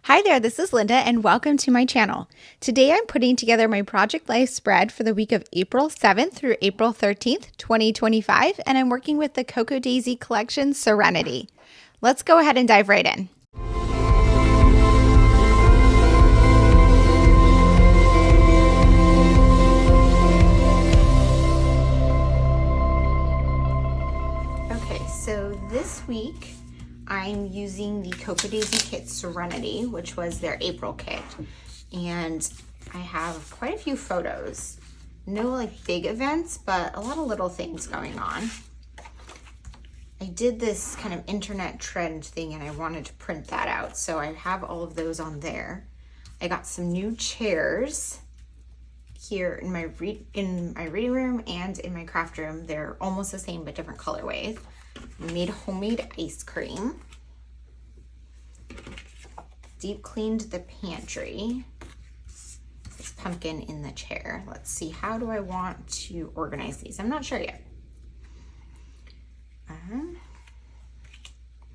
Hi there, this is Linda and welcome to my channel. Today I'm putting together my Project Life spread for the week of April 7th through April 13th, 2025, and I'm working with the Cocoa Daisy Collection Serenity. Let's go ahead and dive right in. Okay, so this week I'm using the Cocoa Daisy Kit Serenity, which was their April kit. And I have quite a few photos. No like big events, but a lot of little things going on. I did this kind of internet trend thing and I wanted to print that out. So I have all of those on there. I got some new chairs here in my reading room and in my craft room. They're almost the same, but different colorways. I made homemade ice cream. Deep cleaned the pantry. This pumpkin in the chair. Let's see, how do I want to organize these? I'm not sure yet.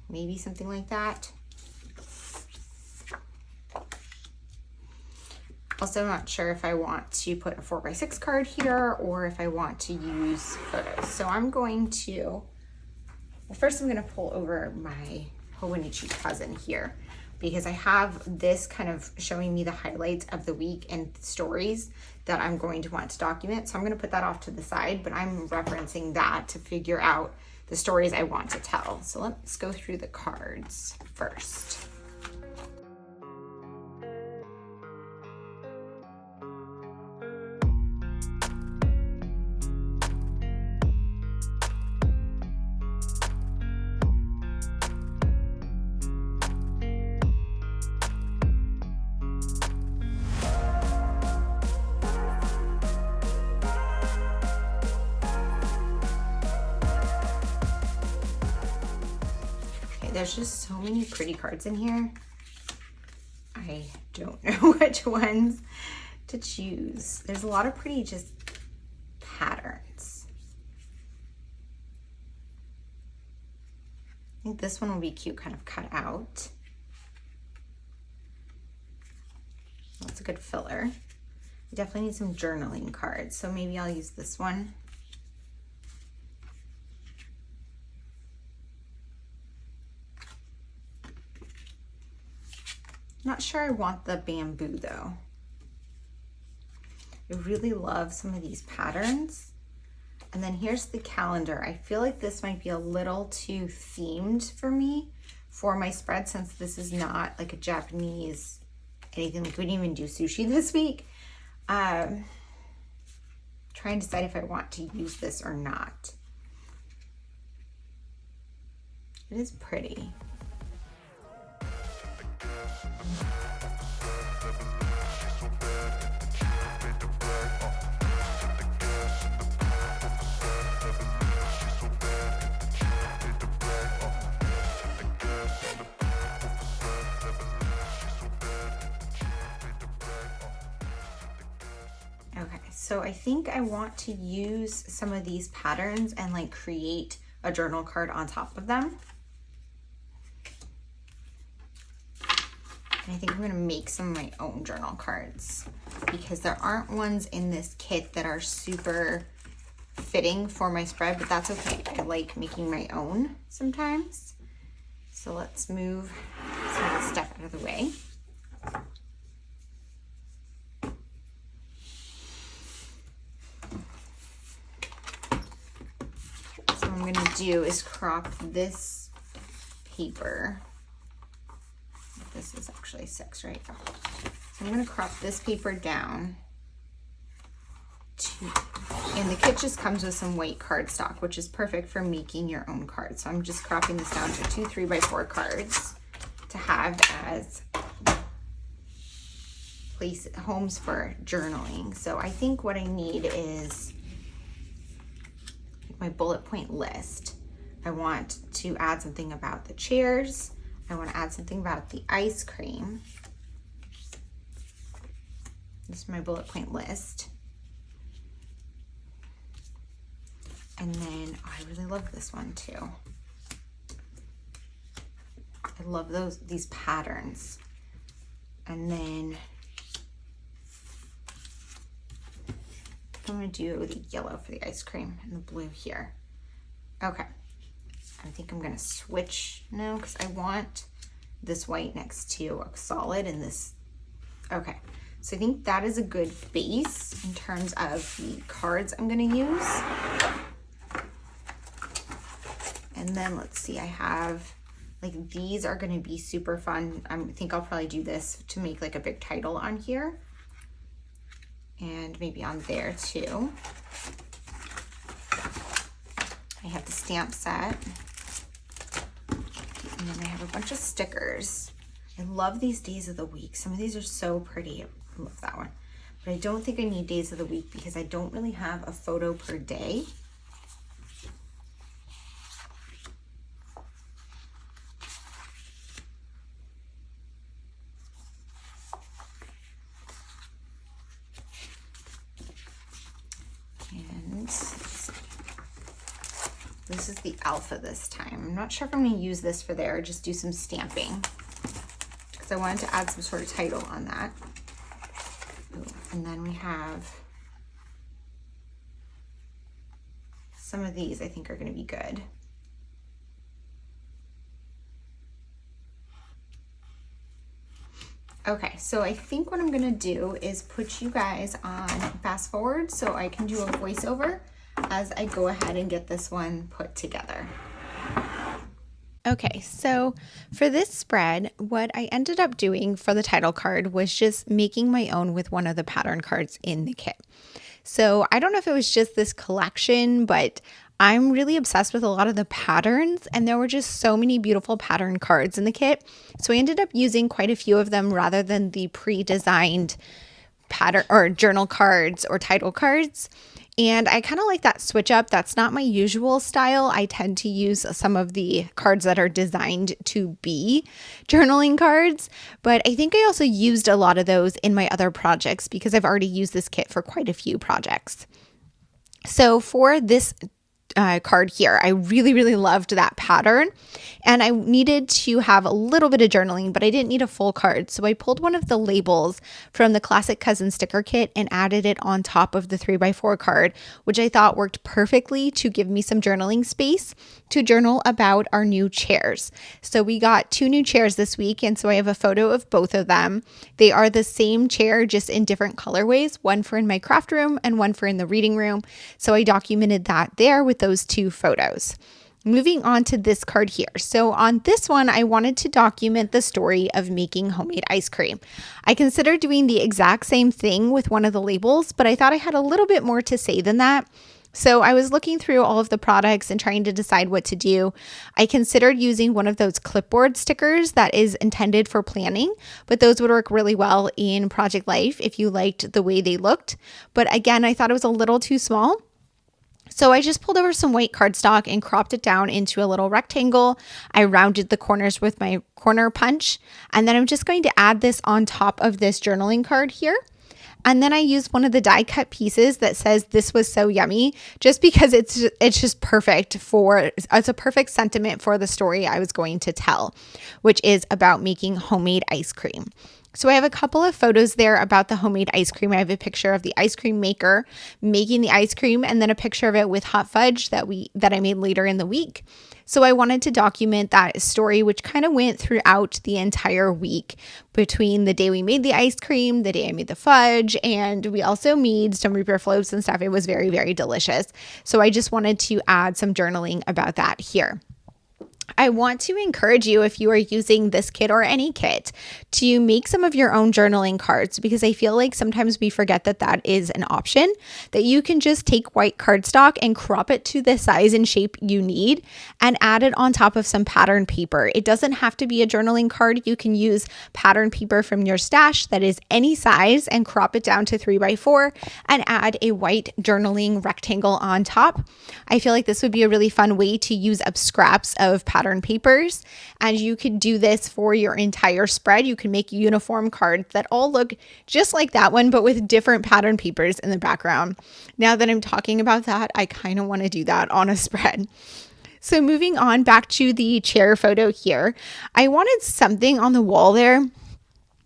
Maybe something like that. Also, I'm not sure if I want to put a 4x6 card here or if I want to use photos. So I'm going to, well, first I'm going to pull over my Hobonichi cousin here because I have this kind of showing me the highlights of the week and stories that I'm going to want to document. So I'm going to put that off to the side, but I'm referencing that to figure out the stories I want to tell. So let's go through the cards first. There's just so many pretty cards in here. I don't know which ones to choose. There's a lot of pretty just patterns. I think this one will be cute, kind of cut out. That's a good filler. I definitely need some journaling cards, so maybe I'll use this one. Not sure I want the bamboo though. I really love some of these patterns. And then here's the calendar. I feel like this might be a little too themed for me for my spread since this is not like a Japanese anything. Like we didn't even do sushi this week. Trying to decide if I want to use this or not. It is pretty. Okay, so I think I want to use some of these patterns and like create a journal card on top of them. And I think I'm gonna make some of my own journal cards because there aren't ones in this kit that are super fitting for my spread, but that's okay. I like making my own sometimes. So let's move some of the stuff out of the way. So what I'm gonna do is crop this paper. This is actually 6, right? So I'm gonna crop this paper down and the kit just comes with some white cardstock, which is perfect for making your own cards. So I'm just cropping this down to 2 3x4 cards to have as homes for journaling. So I think what I need is my bullet point list. I want to add something about the chairs. I want to add something about the ice cream. This is my bullet point list. And then I really love this one too. I love these patterns. And then I'm going to do the yellow for the ice cream and the blue here. Okay. I think I'm going to switch now because I want this white next to a solid and this. Okay. So I think that is a good base in terms of the cards I'm going to use. And then let's see, I have like these are going to be super fun. I think I'll probably do this to make like a big title on here and maybe on there too. I have the stamp set and then I have a bunch of stickers. I love these days of the week. Some of these are so pretty. I love that one. But I don't think I need days of the week because I don't really have a photo per day. And this is the alpha this time. I'm not sure if I'm going to use this for there or just do some stamping because I wanted to add some sort of title on that. Ooh, and then we have some of these I think are going to be good. Okay, so I think what I'm gonna do is put you guys on fast forward so I can do a voiceover as I go ahead and get this one put together. Okay, so for this spread, what I ended up doing for the title card was just making my own with one of the pattern cards in the kit. So I don't know if it was just this collection, but I'm really obsessed with a lot of the patterns, and there were just so many beautiful pattern cards in the kit. So I ended up using quite a few of them rather than the pre-designed pattern or journal cards or title cards. And I kind of like that switch up. That's not my usual style. I tend to use some of the cards that are designed to be journaling cards, but I think I also used a lot of those in my other projects because I've already used this kit for quite a few projects. So for this card here, I really loved that pattern, and I needed to have a little bit of journaling, but I didn't need a full card. So I pulled one of the labels from the Classic Cousin sticker kit and added it on top of the 3x4 card, which I thought worked perfectly to give me some journaling space to journal about our new chairs. So we got 2 new chairs this week, and so I have a photo of both of them. They are the same chair, just in different colorways, one for in my craft room and one for in the reading room. So I documented that there with those 2 photos. Moving on to this card here. So on this one, I wanted to document the story of making homemade ice cream. I considered doing the exact same thing with one of the labels, but I thought I had a little bit more to say than that. So I was looking through all of the products and trying to decide what to do. I considered using one of those clipboard stickers that is intended for planning, but those would work really well in Project Life if you liked the way they looked. But again, I thought it was a little too small. So I just pulled over some white cardstock and cropped it down into a little rectangle. I rounded the corners with my corner punch, and then I'm just going to add this on top of this journaling card here. And then I used one of the die cut pieces that says "This was so yummy," just because it's just perfect it's a perfect sentiment for the story I was going to tell, which is about making homemade ice cream. So I have a couple of photos there about the homemade ice cream. I have a picture of the ice cream maker making the ice cream, and then a picture of it with hot fudge that I made later in the week. So I wanted to document that story, which kind of went throughout the entire week between the day we made the ice cream, the day I made the fudge, and we also made some root beer floats and stuff. It was very delicious. So I just wanted to add some journaling about that here. I want to encourage you, if you are using this kit or any kit, to make some of your own journaling cards, because I feel like sometimes we forget that that is an option, that you can just take white cardstock and crop it to the size and shape you need and add it on top of some pattern paper. It doesn't have to be a journaling card. You can use pattern paper from your stash that is any size and crop it down to 3x4 and add a white journaling rectangle on top. I feel like this would be a really fun way to use up scraps of pattern papers, and you could do this for your entire spread. You can make uniform cards that all look just like that one, but with different pattern papers in the background. Now that I'm talking about that, I kind of want to do that on a spread. So moving on back to the chair photo here, I wanted something on the wall there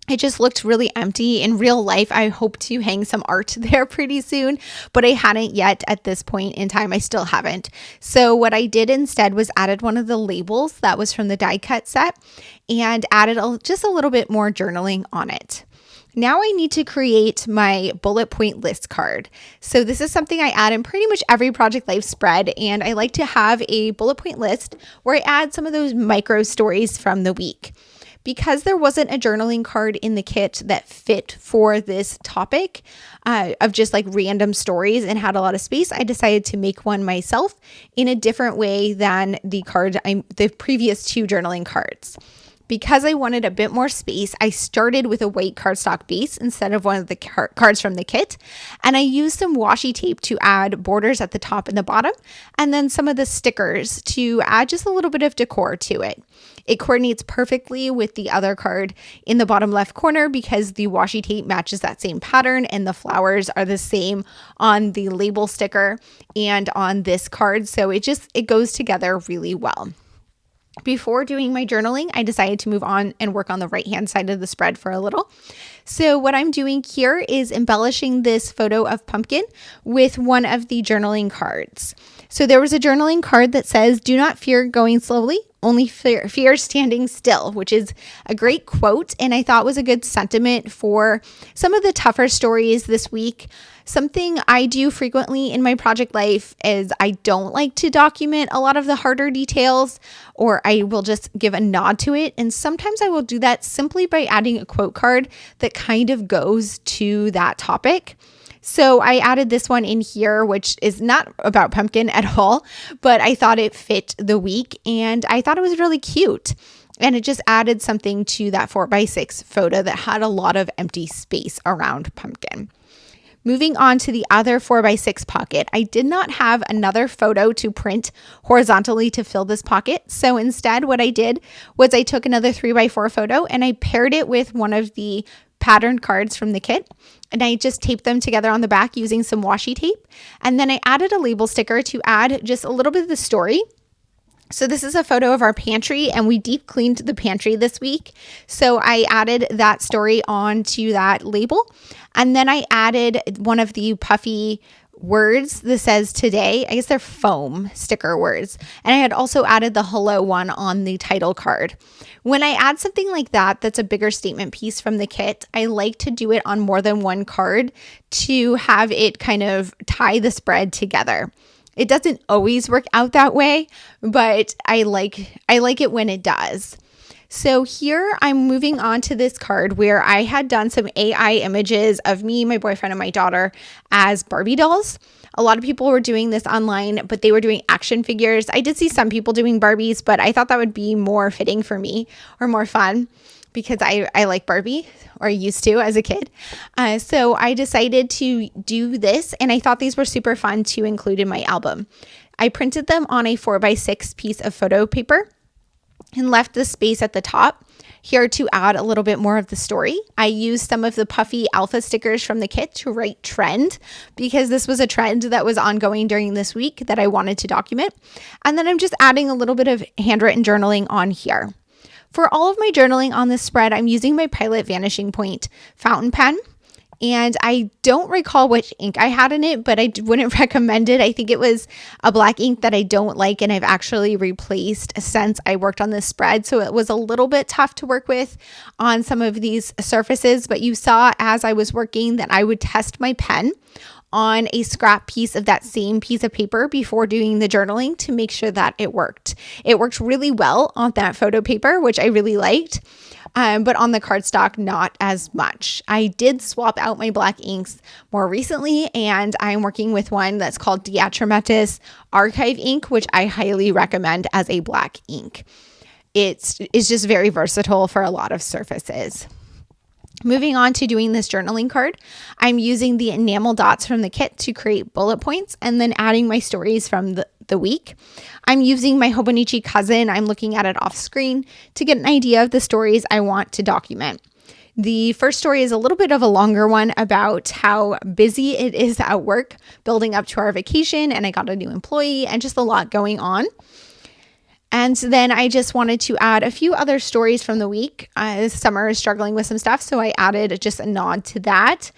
It just looked really empty. In real life, I hope to hang some art there pretty soon, but I hadn't yet at this point in time. I still haven't. So what I did instead was added one of the labels that was from the die cut set and added just a little bit more journaling on it. Now I need to create my bullet point list card. So this is something I add in pretty much every Project Life spread, and I like to have a bullet point list where I add some of those micro stories from the week. Because there wasn't a journaling card in the kit that fit for this topic of just like random stories and had a lot of space, I decided to make one myself in a different way than the previous 2 journaling cards. Because I wanted a bit more space, I started with a white cardstock base instead of one of the cards from the kit. And I used some washi tape to add borders at the top and the bottom, and then some of the stickers to add just a little bit of decor to it. It coordinates perfectly with the other card in the bottom left corner because the washi tape matches that same pattern and the flowers are the same on the label sticker and on this card. So it goes together really well. Before doing my journaling, I decided to move on and work on the right-hand side of the spread for a little. So what I'm doing here is embellishing this photo of Pumpkin with one of the journaling cards. So there was a journaling card that says, "Do not fear going slowly, only fear standing still," which is a great quote, and I thought was a good sentiment for some of the tougher stories this week. Something I do frequently in my project life is I don't like to document a lot of the harder details, or I will just give a nod to it. And sometimes I will do that simply by adding a quote card that kind of goes to that topic. So I added this one in here, which is not about Pumpkin at all, but I thought it fit the week and I thought it was really cute. And it just added something to that 4x6 photo that had a lot of empty space around Pumpkin. Moving on to the other 4x6 pocket, I did not have another photo to print horizontally to fill this pocket. So instead, what I did was I took another 3x4 photo and I paired it with one of the patterned cards from the kit. And I just taped them together on the back using some washi tape. And then I added a label sticker to add just a little bit of the story. So this is a photo of our pantry and we deep cleaned the pantry this week. So I added that story onto that label. And then I added one of the puffy words that says today. I guess they're foam sticker words. And I had also added the hello one on the title card. When I add something like that, that's a bigger statement piece from the kit, I like to do it on more than one card to have it kind of tie the spread together. It doesn't always work out that way, but I like it when it does. So here I'm moving on to this card where I had done some AI images of me, my boyfriend, and my daughter as Barbie dolls. A lot of people were doing this online, but they were doing action figures. I did see some people doing Barbies, but I thought that would be more fitting for me or more fun because I like Barbie, or used to as a kid. So I decided to do this, and I thought these were super fun to include in my album. I printed them on a 4x6 piece of photo paper and left the space at the top here to add a little bit more of the story. I used some of the puffy alpha stickers from the kit to write trend because this was a trend that was ongoing during this week that I wanted to document. And then I'm just adding a little bit of handwritten journaling on here. For all of my journaling on this spread, I'm using my Pilot Vanishing Point fountain pen. And I don't recall which ink I had in it, but I wouldn't recommend it. I think it was a black ink that I don't like, and I've actually replaced since I worked on this spread. So it was a little bit tough to work with on some of these surfaces, but you saw as I was working that I would test my pen on a scrap piece of that same piece of paper before doing the journaling to make sure that it worked. It worked really well on that photo paper, which I really liked. But on the cardstock, not as much. I did swap out my black inks more recently, and I'm working with one that's called Diatrematis Archive ink, which I highly recommend as a black ink. It's just very versatile for a lot of surfaces. Moving on to doing this journaling card, I'm using the enamel dots from the kit to create bullet points and then adding my stories from the week. I'm using my Hobonichi cousin. I'm looking at it off screen to get an idea of the stories I want to document. The first story is a little bit of a longer one about how busy it is at work, building up to our vacation, and I got a new employee and just a lot going on. And then I just wanted to add a few other stories from the week. Summer is struggling with some stuff, so I added just a nod to that.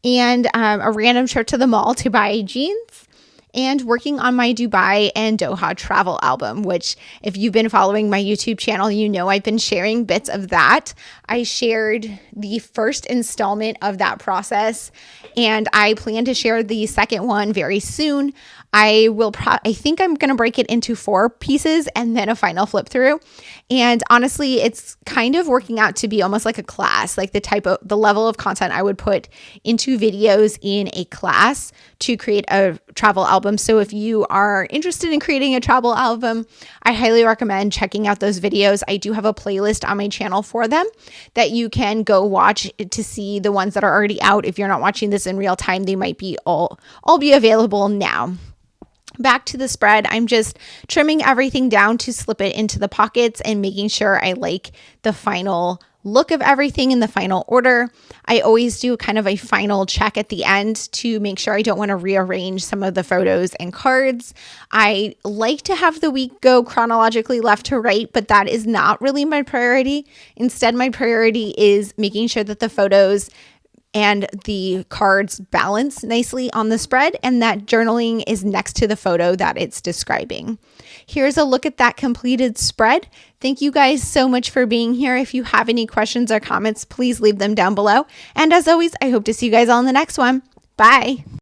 And a random trip to the mall to buy jeans, and working on my Dubai and Doha travel album, which if you've been following my YouTube channel, you know I've been sharing bits of that. I shared the first installment of that process, and I plan to share the second one very soon. I think I'm going to break it into 4 pieces and then a final flip through. And honestly, it's kind of working out to be almost like a class, like the level of content I would put into videos in a class to create a travel album. So if you are interested in creating a travel album, I highly recommend checking out those videos. I do have a playlist on my channel for them that you can go watch to see the ones that are already out. If you're not watching this in real time, they might be all be available now. Back to the spread, I'm just trimming everything down to slip it into the pockets and making sure I like the final look of everything in the final order. I always do kind of a final check at the end to make sure I don't want to rearrange some of the photos and cards. I like to have the week go chronologically left to right, but that is not really my priority. Instead, my priority is making sure that the photos and the cards balance nicely on the spread, and that journaling is next to the photo that it's describing. Here's a look at that completed spread. Thank you guys so much for being here. If you have any questions or comments, please leave them down below. And as always, I hope to see you guys all in the next one. Bye.